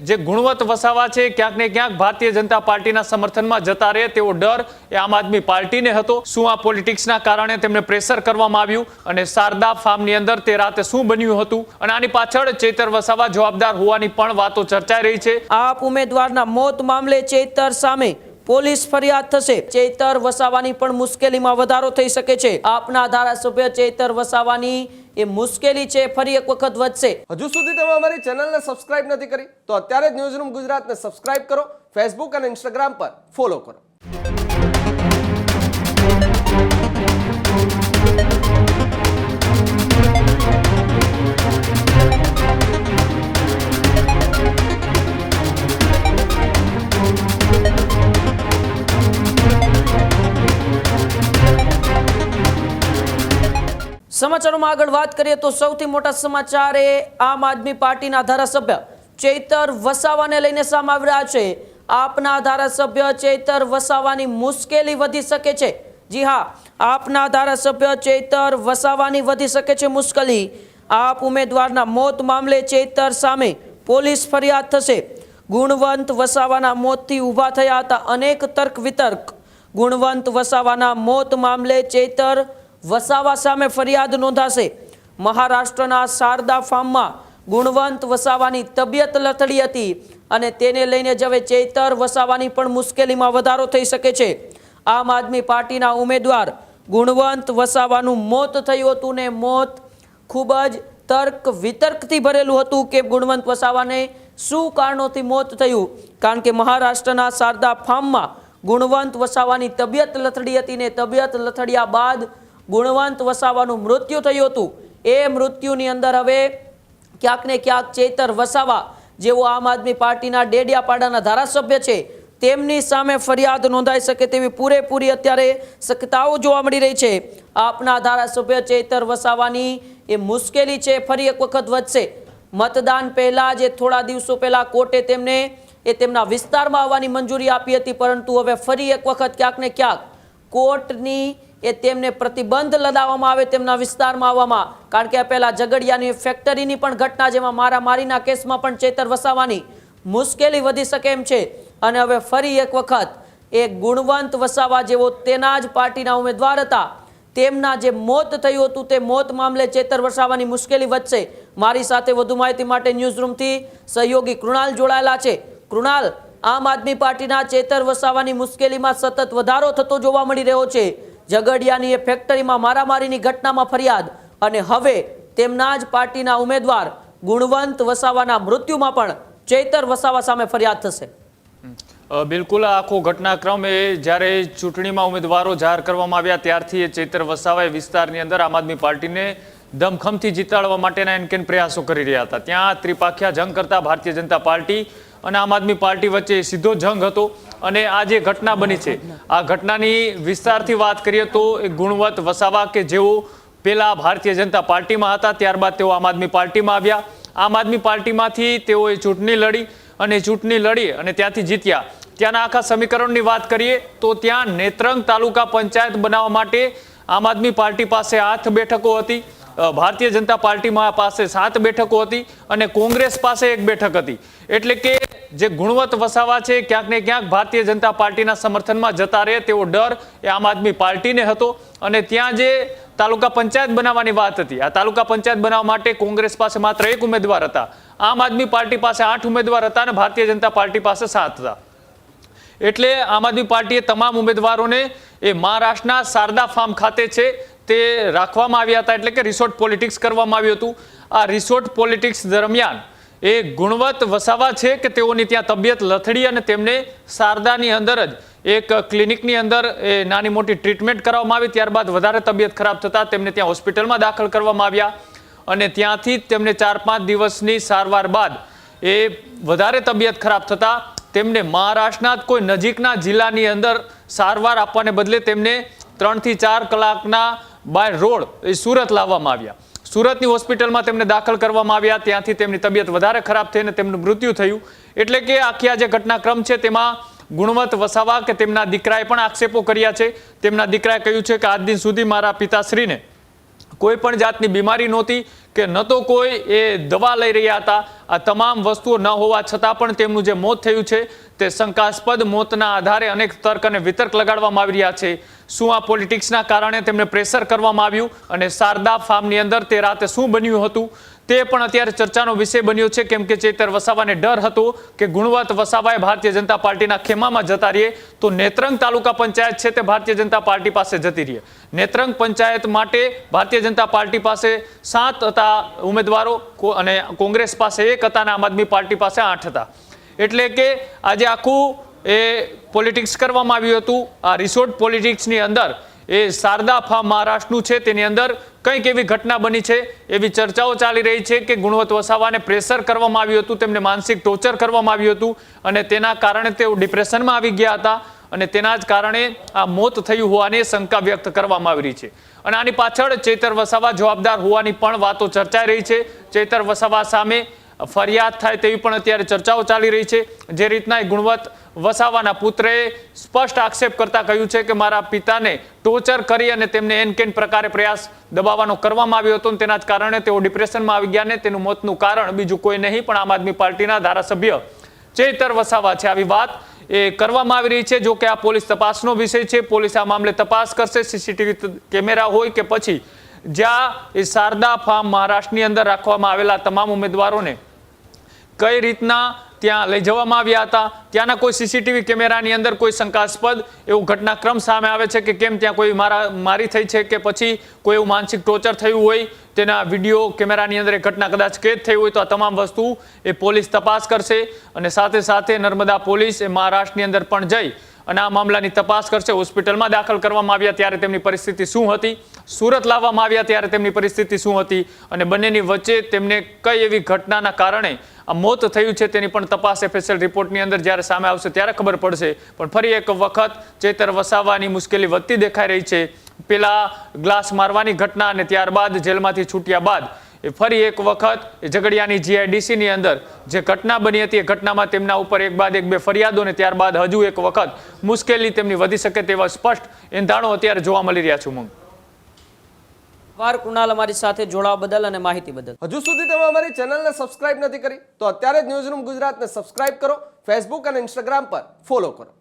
જે ગુણવંત વસાવા છે ક્યાંક ને ક્યાંક ભારતીય જનતા પાર્ટીના સમર્થનમાં જતા રહે તેવો ડર એ આમ આદમી પાર્ટીને હતો। શું આ પોલિટિક્સના કારણે તેમને પ્રેશર કરવામાં આવ્યું અને શારદા ફાર્મની અંદર તે રાતે શું બન્યું હતું અને આની પાછળ ચૈતર વસાવા જવાબદાર હોવાની પણ વાતો ચર્ચાઈ રહી છે। આપ ઉમેદવારના મોત મામલે ચૈતર સામે પોલીસ ફરિયાદ થશે। ચૈતર વસાવાની પણ મુશ્કેલીમાં વધારો થઈ શકે છે। આપના ધારાસભ્ય ચૈતર વસાવાની એ મુશ્કેલી છે ફરી એક વખત વધશે। હજુ સુધી તમે અમારી ચેનલને સબસ્ક્રાઇબ નથી કરી તો અત્યારે જ ન્યૂઝરૂમ ગુજરાતને સબસ્ક્રાઇબ કરો, ફેસબુક અને ઇન્સ્ટાગ્રામ પર ફોલો કરો। સમાચારોમાં આગળ વાત કરીએ તો સૌથી મોટા સમાચાર એ આમ આદમી પાર્ટીના ધારાસભ્ય ચૈતર વસાવાને લઈને સામે આવી રહ્યા છે। આપના ધારાસભ્ય ચૈતર વસાવાની મુશ્કેલી વધી શકે છે। જી હા, આપના ધારાસભ્ય ચૈતર વસાવાની વધી શકે છે મુશ્કેલી। આપ ઉમેદવારના મોત મામલે ચૈતર સામે પોલીસ ફરિયાદ થશે। ગુણવંત વસાવાના મોતથી ઊભા થયા હતા અનેક તર્ક વિતર્ક। ગુણવંત વસાવાના મોત મામલે ચૈતર વસાવા સામે ફરિયાદ નોંધાશે। મહારાષ્ટ્રના શારદા ફાર્મમાં ગુણવંત વસાવાની તબિયત લથડી હતી અને તેને લઈને જ હવે ચૈતર વસાવાની પણ મુશ્કેલીમાં વધારો થઈ શકે છે। આમ આદમી પાર્ટીના ઉમેદવાર ગુણવંત વસાવાનું મોત થયું હતું ને મોત ખૂબ જ તર્ક વિતર્કથી ભરેલું હતું કે ગુણવંત વસાવાને શું કારણોથી મોત થયું, કારણ કે મહારાષ્ટ્રના શારદા ફાર્મમાં ગુણવંત વસાવાની તબિયત લથડી હતી ને તબિયત લથડ્યા બાદ ગુણવંત વસાવાનું મૃત્યુ થયું હતું। એ મૃત્યુની અંદર હવે ક્યાંક ને ક્યાંક ચૈતર વસાવા જેઓ આમ આદમી પાર્ટીના ડેડિયાપાડાના ધારાસભ્ય છે તેમની સામે ફરિયાદ નોંધાઈ શકે તેવી પૂરેપૂરી અત્યારે શક્યતાઓ જોવા મળી રહી છે। આપના ધારાસભ્ય ચૈતર વસાવાની એ મુશ્કેલી છે ફરી એક વખત વધશે। મતદાન પહેલા જે થોડા દિવસો પહેલા કોર્ટે તેમને તેમના વિસ્તારમાં આવવાની મંજૂરી આપી હતી, પરંતુ હવે ફરી એક વખત ક્યાંક ને ક્યાંક કોર્ટની તેમને પ્રતિબંધ લગાવવામાં આવે તેમના વિસ્તારમાં આવવામાં, કારણ કે પહેલા ઝઘડિયાની ફેક્ટરીની પણ ઘટના જેમાં મારામારીના કેસમાં પણ ચૈતર વસાવાની મુશ્કેલી વધી શકે એમ છે। અને હવે ફરી એક વખત એ ગુણવંત વસાવા જેવો તેના જ પાર્ટીના ઉમેદવાર હતા તેમના જે મોત થયું હતું તે મોત મામલે ચૈતર વસાવાની મુશ્કેલી વધશે। મારી સાથે વધુ માહિતી માટે ન્યૂઝરૂમથી સહયોગી કૃણાલ જોડાયેલા છે। કૃણાલ, આમ આદમી પાર્ટીના ચૈતર વસાવાની મુશ્કેલીમાં સતત વધારો થતો જોવા મળી રહ્યો છે। ઝઘડિયાની એ ફેક્ટરીમાં મારામારીની ઘટનામાં ફરિયાદ અને હવે તેમના જ પાર્ટીના ઉમેદવાર ગુણવંત વસાવાના મૃત્યુમાં પણ ચૈતર વસાવા સામે ફરિયાદ થશે। બિલકુલ, આખો ઘટનાક્રમ એ જ્યારે ચૂંટણીમાં ઉમેદવારો જાહેર કરવામાં આવ્યા ત્યારથી ચૈતર વસાવા વિસ્તારની અંદર આમ આદમી પાર્ટીને દમખમથી જીતાડવા માટેના એનકેન પ્રયાસો કરી રહ્યા હતા। ત્યાં ત્રિપાખિયા જંગ કરતા ભારતીય જનતા પાર્ટી અને આમ આદમી પાર્ટી વચ્ચે સીધો જંગ હતો અને આ જે ઘટના બની છે આ ઘટનાની વિસ્તારથી વાત કરીએ તો ગુણવંત વસાવા કે જેઓ પહેલા ભારતીય જનતા પાર્ટીમાં હતા ત્યારબાદ તેઓ આમ આદમી પાર્ટીમાં આવ્યા। આમ આદમી પાર્ટીમાંથી તેઓએ ચૂંટણી લડી અને ત્યાંથી જીત્યા। ત્યાંના આખા સમીકરણની વાત કરીએ તો ત્યાં નેત્રંગ તાલુકા પંચાયત બનાવવા માટે આમ આદમી પાર્ટી પાસે 8 બેઠકો હતી, ભારતીય જનતા પાર્ટીમાં પાસે 7 બેઠકો હતી અને કોંગ્રેસ પાસે 1 બેઠક હતી। એટલે કે જે ગુણવંત વસાવા છે ક્યાંક ને ક્યાંક ભારતીય જનતા પાર્ટીના સમર્થનમાં જતા રહે તેવો ડર એ આમ આદમી પાર્ટીને હતો અને ત્યાં જે તાલુકા પંચાયત બનાવવાની વાત હતી આ તાલુકા પંચાયત બનાવવા માટે કોંગ્રેસ પાસે માત્ર 1 ઉમેદવાર હતા, આમ આદમી પાર્ટી પાસે 8 ઉમેદવાર હતા અને ભારતીય જનતા પાર્ટી પાસે 7 હતા। એટલે આમ આદમી પાર્ટીએ તમામ ઉમેદવારોને એ મહારાષ્ટ્રના શારદા ફાર્મ ખાતે છે તે રાખવામાં આવ્યા હતા, એટલે કે રિસોર્ટ પોલિટિક્સ કરવામાં આવ્યું હતું। આ રિસોર્ટ પોલિટિક્સ દરમિયાન એ ગુણવંત વસાવા છે કે તેઓની ત્યાં તબિયત લથડી અને તેમને શારદાની અંદર જ એક ક્લિનિકની અંદર એ નાની મોટી ટ્રીટમેન્ટ કરવામાં આવી। ત્યારબાદ વધારે તબિયત ખરાબ થતાં તેમને ત્યાં હોસ્પિટલમાં દાખલ કરવામાં આવ્યા અને ત્યાંથી તેમને 4-5 દિવસની સારવાર બાદ એ વધારે તબિયત ખરાબ થતાં તેમને મહારાષ્ટ્રના કોઈ નજીકના જિલ્લાની અંદર સારવાર આપવાને બદલે તેમને 3 થી 4 કલાકના બાય રોડ એ સુરત લાવવામાં આવ્યા। સુરતની હોસ્પિટલમાં તેમને દાખલ કરવામાં આવ્યા, ત્યાંથી તેમની તબિયત વધારે ખરાબ થઈ અને તેમનું મૃત્યુ થયું। એટલે કે આખી આ જે ઘટનાક્રમ છે તેમાં ગુણવંત વસાવા કે તેમના દીકરાએ પણ આક્ષેપો કર્યા છે। તેમના દીકરાએ કહ્યું છે કે આજ દિન સુધી મારા પિતાશ્રીને કોઈ પણ જાતની બીમારી નહોતી કે ન તો કોઈ એ દવા લઈ રહ્યા હતા. આ તમામ વસ્તુઓ ન હોવા છતાં પણ તેમનું જે મોત થયું છે તે શંકાસ્પદ મોતના આધારે અનેક તર્ક અને વિતર્ક લગાડવામાં આવી રહ્યા છે. શું આ પોલિટિક્સના કારણે તેમને પ્રેશર કરવામાં આવ્યું અને શારદા ફાર્મની અંદર તે રાતે શું બન્યું હતું તે પણ અત્યારે ચર્ચાનો વિષય બન્યો છે. કેમ કે ચૈતર વસાવાને ડર હતો કે ગુણવંત વસાવાએ ભારતીય જનતા પાર્ટીના ખેમામાં જતા રહીએ તો નેત્રંગ તાલુકા પંચાયત છે તે ભારતીય જનતા પાર્ટી પાસે જતી રહે. નેત્રંગ પંચાયત માટે ભારતીય જનતા પાર્ટી પાસે 7 હતા ઉમેદવારો અને કોંગ્રેસ પાસે 1 હતા અને આમ આદમી પાર્ટી પાસે 8 હતા. એટલે કે આજે આખું એ પોલિટિક્સ કરવામાં આવ્યું હતું. આ રિસોર્ટ પોલિટિક્સની અંદર એ શારદા ફાર્મ મહારાષ્ટ્રનું છે તેની અંદર કંઈક એવી ઘટના બની છે, એવી ચર્ચાઓ ચાલી રહી છે કે ગુણવંત વસાવાને પ્રેશર કરવામાં આવ્યું હતું, તેમને માનસિક ટોર્ચર કરવામાં આવ્યું હતું અને તેના કારણે તેઓ ડિપ્રેશનમાં આવી ગયા હતા અને તેના જ કારણે આ મોત થયું હોવાની શંકા વ્યક્ત કરવામાં આવી રહી છે. અને આની પાછળ ચૈતર વસાવા જવાબદાર હોવાની પણ વાતો ચર્ચાઈ રહી છે. ચૈતર વસાવા સામે ફરિયાદ થાય તેવી પણ અત્યારે ચર્ચાઓ ચાલી રહી છે. જે રીતના ગુણવંત વસાવાના પુત્રએ સ્પષ્ટ આક્ષેપ કરતા કહ્યું છે કે મારા પિતાને ટોર્ચર કરી અને તેમને એન કેન પ્રકારે પ્રયાસ દબાવવાનો કરવામાં આવ્યો હતો અને તેના જ કારણે તેઓ ડિપ્રેશનમાં આવી ગયા ને તેનું મોતનું કારણ બીજું કોઈ નહીં પણ આમ આદમી પાર્ટીના ધારાસભ્ય ચૈતર વસાવા છે. આવી વાત એ કરવામાં આવી રહી છે. જો કે આ પોલીસ તપાસનો વિષય છે. પોલીસ આ મામલે તપાસ કરશે. સીસીટીવી કેમેરા હોય કે પછી જ્યાં એ શારદા ફાર્મ મહારાષ્ટ્રની અંદર રાખવામાં આવેલા તમામ ઉમેદવારોને કઈ રીતના ત્યાં લઈ જવામાં આવ્યા હતા, ત્યાંના કોઈ સીસીટીવી કેમેરાની અંદર કોઈ શંકાસ્પદ એવું ઘટનાક્રમ સામે આવે છે કે કેમ ત્યાં કોઈ મારી થઈ છે કે પછી કોઈ એવું માનસિક ટોર્ચર થયું હોય, તેના વિડીયો કેમેરાની અંદર એ ઘટના કદાચ કેદ થઈ હોય તો આ તમામ વસ્તુ એ પોલીસ તપાસ કરશે. અને સાથે સાથે નર્મદા પોલીસ એ મહારાષ્ટ્રની અંદર પણ જઈ અને આ મામલાની તપાસ કરશે. હોસ્પિટલમાં દાખલ કરવામાં આવ્યા ત્યારે તેમની પરિસ્થિતિ શું હતી, સુરત લાવવામાં આવ્યા ત્યારે તેમની પરિસ્થિતિ શું હતી અને બંનેની વચ્ચે તેમને કઈ એવી ઘટનાના કારણે આ મોત થયું છે તેની પણ તપાસ એફએસએલ રિપોર્ટની અંદર જ્યારે સામે આવશે ત્યારે ખબર પડશે. પણ ફરી એક વખત ચૈતર વસાવાની મુશ્કેલી વધતી દેખાઈ રહી છે. પેલા ગ્લાસ મારવાની ઘટના અને ત્યારબાદ જેલમાંથી છૂટ્યા બાદ એ ફરી એક વખત ઝઘડિયાની જીઆઈડીસીની અંદર જે ઘટના બની હતી એ ઘટનામાં તેમના ઉપર એક બાદ એક બે ફરિયાદો અને ત્યારબાદ હજુ એક વખત મુશ્કેલી તેમની વધી શકે તેવા સ્પષ્ટ એંધાણો અત્યારે જોવા મળી રહ્યા છે. ઉમંગ, કૃણાલ અમારી સાથે જોડાવા બદલ અને માહિતી બદલ. હજુ સુધી તમે અમારી ચેનલને સબસ્ક્રાઇબ નથી કરી તો અત્યારે જ ન્યૂઝરૂમ ગુજરાતને સબસ્ક્રાઇબ કરો. ફેસબુક અને ઇન્સ્ટાગ્રામ પર ફોલો કરો.